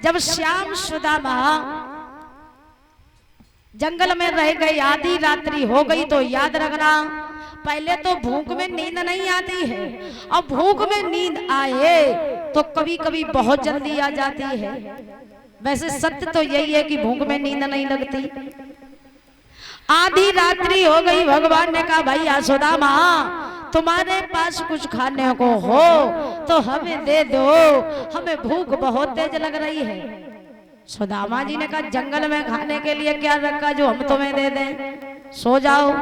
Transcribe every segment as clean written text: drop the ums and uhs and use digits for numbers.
जब श्याम सुदामा जंगल में रह गए, आधी रात्रि हो गई, तो याद रखना पहले तो भूख में नींद नहीं आती है, और भूख में नींद आए तो कभी कभी बहुत जल्दी आ जाती है। वैसे सत्य तो यही है कि भूख में नींद नहीं लगती। आधी रात्रि हो गई, भगवान ने कहा भैया सुदामा तुम्हारे पास कुछ खाने को हो तो हमें दे दो, हमें भूख बहुत तेज लग रही है। सुदामा जी ने कहा जंगल में खाने के लिए क्या रखा जो हम तुम्हें दे दें, सो जाओ।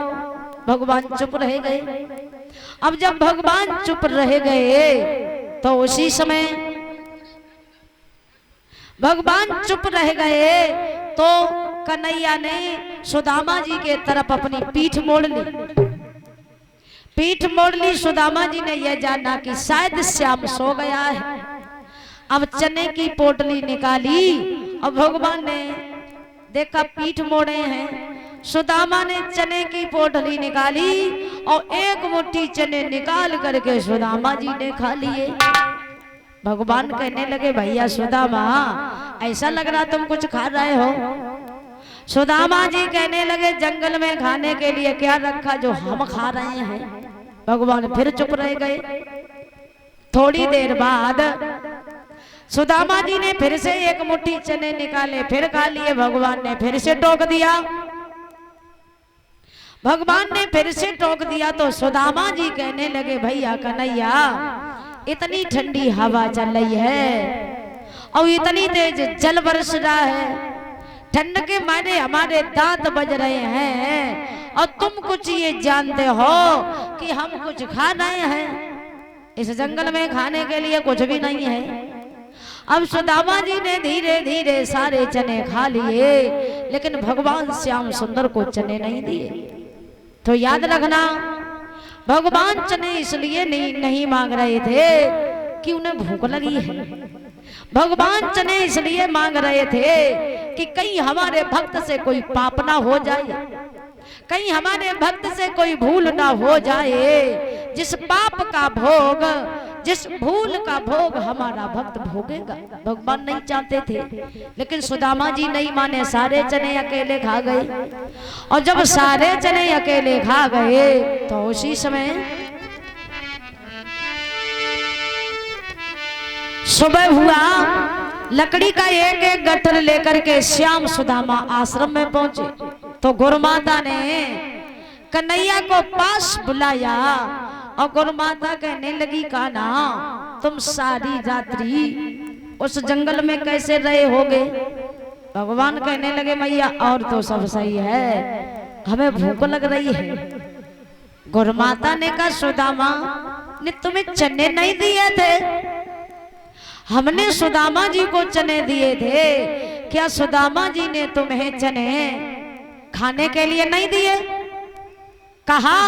भगवान चुप रह गए। अब जब भगवान चुप रह गए तो उसी समय भगवान चुप रह गए तो कन्हैया ने सुदामा जी के तरफ अपनी पीठ मोड़ ली। पीठ मोड़ ली, सुदामा जी ने यह जाना कि शायद श्याम सो गया है। अब चने की पोटली निकाली और भगवान ने देखा पीठ मोड़े हैं। सुदामा ने चने की पोटली निकाली और एक मुट्ठी चने निकाल करके सुदामा जी ने खा लिए। भगवान कहने लगे भैया सुदामा ऐसा लग रहा तुम कुछ खा रहे हो। सुदामा जी कहने लगे जंगल में खाने के लिए क्या रखा जो हम खा रहे हैं। भगवान फिर चुप रह गए। थोड़ी देर बाद सुदामा जी ने फिर से एक मुट्ठी चने निकाले, फिर खा लिए। भगवान ने फिर से टोक दिया। भगवान ने फिर से टोक दिया तो सुदामा जी कहने लगे भैया कन्हैया इतनी ठंडी हवा चल रही है और इतनी तेज जल बरस रहा है, ठंड के मारे हमारे दांत बज रहे हैं और तुम कुछ ये जानते हो कि हम कुछ खा रहे हैं। इस जंगल में खाने के लिए कुछ भी नहीं है। अब सुदामा जी ने धीरे धीरे सारे चने खा लिए, लेकिन भगवान श्याम सुंदर को चने नहीं दिए। तो याद रखना भगवान चने इसलिए नहीं मांग रहे थे कि उन्हें भूख लगी है। भगवान चने इसलिए मांग रहे थे कि कहीं हमारे भक्त से कोई पाप ना हो जाए, कहीं हमारे भक्त से कोई भूल ना हो जाए। जिस पाप का भोग, जिस भूल का भोग हमारा भक्त भोगेगा, भगवान नहीं चाहते थे। लेकिन सुदामा जी नहीं माने, सारे चने अकेले खा गए। और जब सारे चने अकेले खा गए तो उसी समय सुबह हुआ। लकड़ी का एक एक गट्ठर लेकर के श्याम सुदामा आश्रम में पहुंचे तो गुरुमाता ने कन्हैया को पास बुलाया और गुरुमाता कहने लगी कान्हा तुम सारी रात्रि उस जंगल में कैसे रहे होगे। भगवान कहने लगे मैया और तो सब सही है, हमें भूख लग रही है। गुरुमाता ने कहा सुदामा ने तुम्हें चने नहीं दिए थे, हमने सुदामा जी को चने दिए थे, क्या सुदामा जी ने तुम्हें चने खाने के लिए नहीं दिए? कहा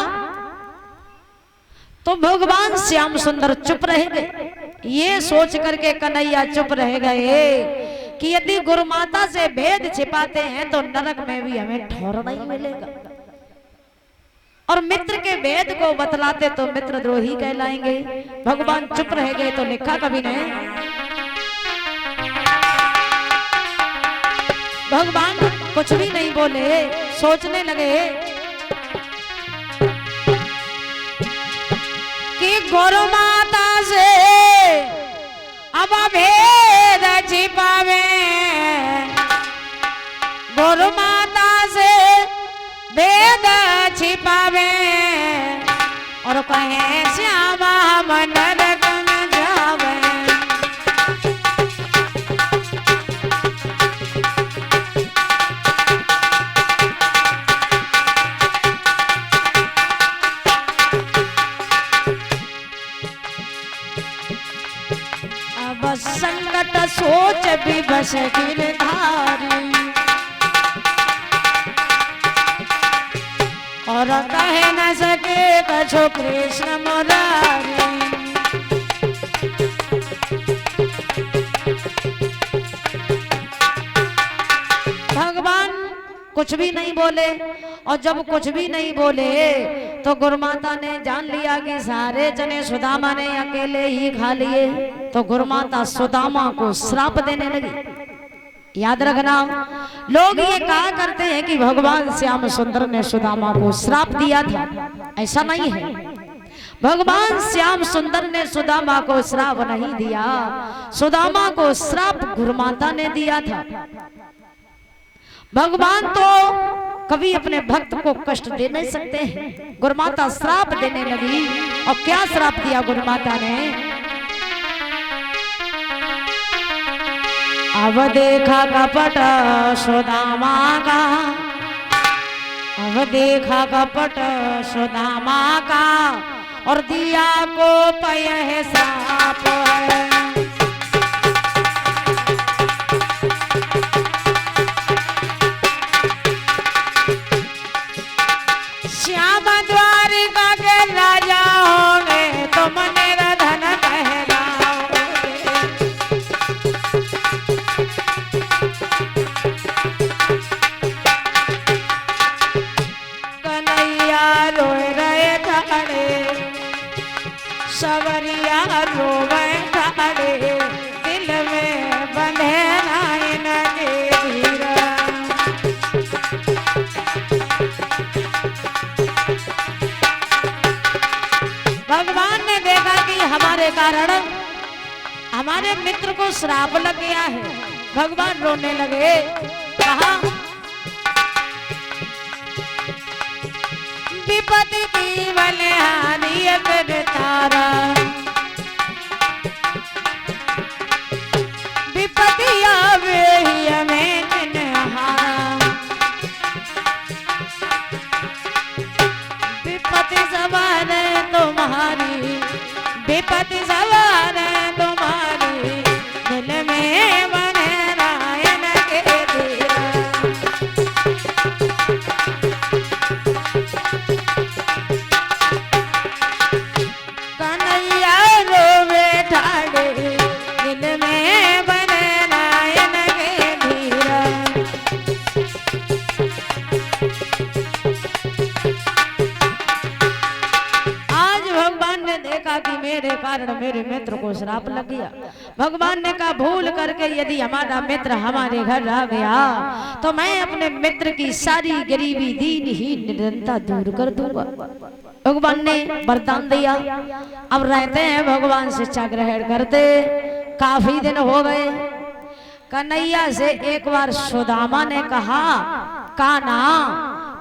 तो भगवान श्याम सुंदर चुप रह गए। ये सोच करके कन्हैया चुप रह गए कि यदि गुरुमाता से भेद छिपाते हैं तो नरक में भी हमें ठौर नहीं मिलेगा, और मित्र के भेद को बतलाते तो मित्र द्रोही कहलाएंगे। भगवान चुप रह गए तो लिखा कवि ने भगवान कुछ भी नहीं बोले, सोचने लगे कि गुरु माता से अब भेद छिपावे, गुरु माता से भेद छिपावे और कहे श्यामा हम नरक में जावे। अब संकट सोच भी बस गिरधारी और कहे न सके कछो कृष्ण मुरारी। भगवान कुछ भी नहीं बोले, और जब कुछ भी नहीं बोले तो गुरुमाता ने जान लिया कि सारे जने सुदामा ने अकेले ही खा लिए, तो गुरुमाता सुदामा को श्राप देने लगी। याद रखना, लोग ये कहा करते हैं कि भगवान श्याम सुंदर ने सुदामा को श्राप दिया था, ऐसा नहीं है। भगवान श्याम सुंदर ने सुदामा को श्राप नहीं दिया, सुदामा को श्राप गुरुमाता ने दिया था। भगवान तो कभी अपने भक्त को कष्ट दे नहीं सकते हैं। गुरुमाता श्राप देने लगी, और क्या श्राप दिया गुरुमाता ने? अब देखा कपट सुदामा का, अब देखा कपट सुदामा का, और दिया को पय है श्राप है। श्याम द्वारिका के राजा होंगे, तुम निर्धन कहलाओगे। कन्हैया रोए रहे खड़े, सवरिया रोवे खड़े, दिल में बंधे नायन के धीरा। भगवान ने देखा कि हमारे कारण हमारे मित्र को श्राप लग गया है। भगवान रोने लगे, कहा विपत्ति की बलिहारी तारा, विपत्ति आवे ही हमें चिन्हारा। विपत्ति सवार है तुम्हारी, विपत्ति सवार है तुम्हारी, दिल में बने नायन के धीरा। कन्हैया रोवे ठाड़े, दिल में बने नायन के धीरा। देखा कि मेरे कारण मेरे मित्र को श्राप लग गया। भगवान ने कहा भूल करके यदि हमारा मित्र हमारे घर आ गया तो मैं अपने मित्र की सारी गरीबी दीनहीन निरंता दूर कर दूंगा। भगवान ने वरदान दिया। अब रहते हैं भगवान शिक्षा ग्रहण करते, काफी दिन हो गए। कन्हैया से एक बार सुदामा ने कहा, कान्हा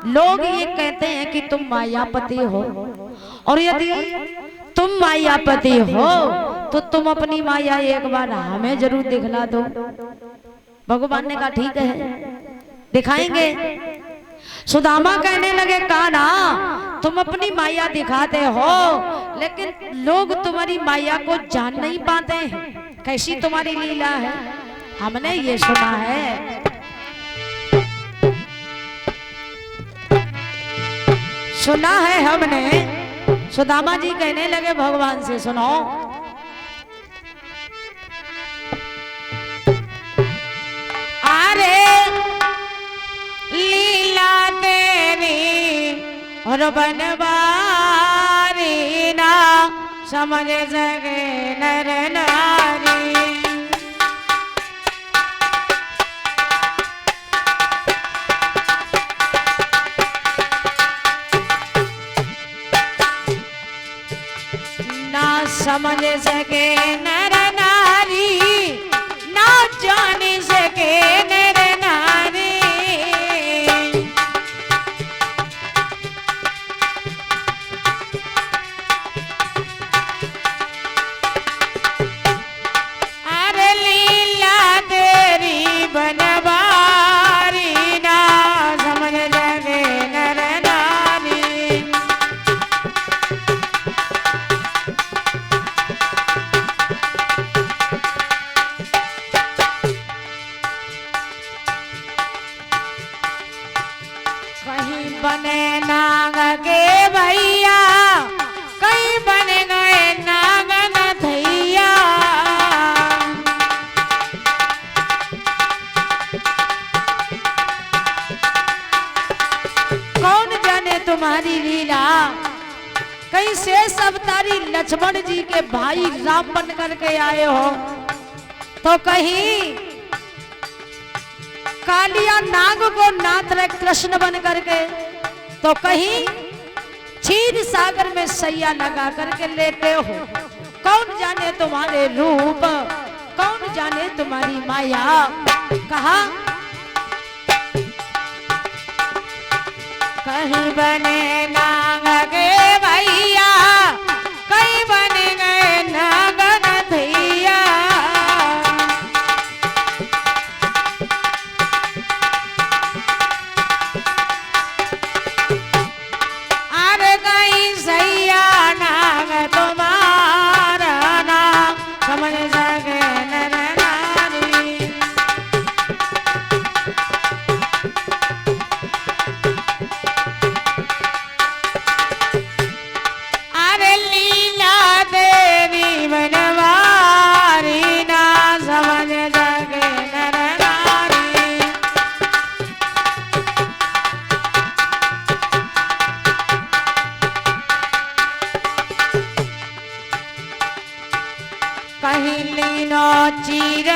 लोग ये कहते हैं कि तुम मायापति हो, और यदि तुम मायापति हो तो तुम अपनी माया एक बार हमें जरूर दिखला दो। भगवान ने कहा ठीक है दिखाएंगे। सुदामा कहने लगे, कान्हा तुम अपनी माया दिखाते हो लेकिन लोग तुम्हारी माया को जान नहीं पाते हैं, कैसी तुम्हारी लीला है। हमने ये सुना है, सुना है हमने। सुदामा जी कहने लगे भगवान से, सुनो अरे लीला तेरी और बनवारी ना समझ सके नर नारी। समझ सके नर नारी, ना जान सके नर नारी। अरे लीला तेरी बनवारी ना समझ सके नर नारी। बने नाग के भैया, कहीं बन गए नाग नथैया। कौन जाने तुम्हारी लीला कहीं शेष अवतारी लक्ष्मण जी के भाई राम बन करके आए हो, तो कहीं कालिया नाग को नाथ रहे कृष्ण बन करके, तो कहीं क्षीर सागर में सैया लगा करके लेते हो। कौन जाने तुम्हारे रूप, कौन जाने तुम्हारी माया। कहा कहीं बने नाग के भैया, कहीं बन गए नाग नथैया। अरे कहीं सैया नाग तुम्हारा नाम समझ सके नर नारी। अरे लीला देवी बनवारी ना समझ सके नर नारी। कहीं लीनो चीर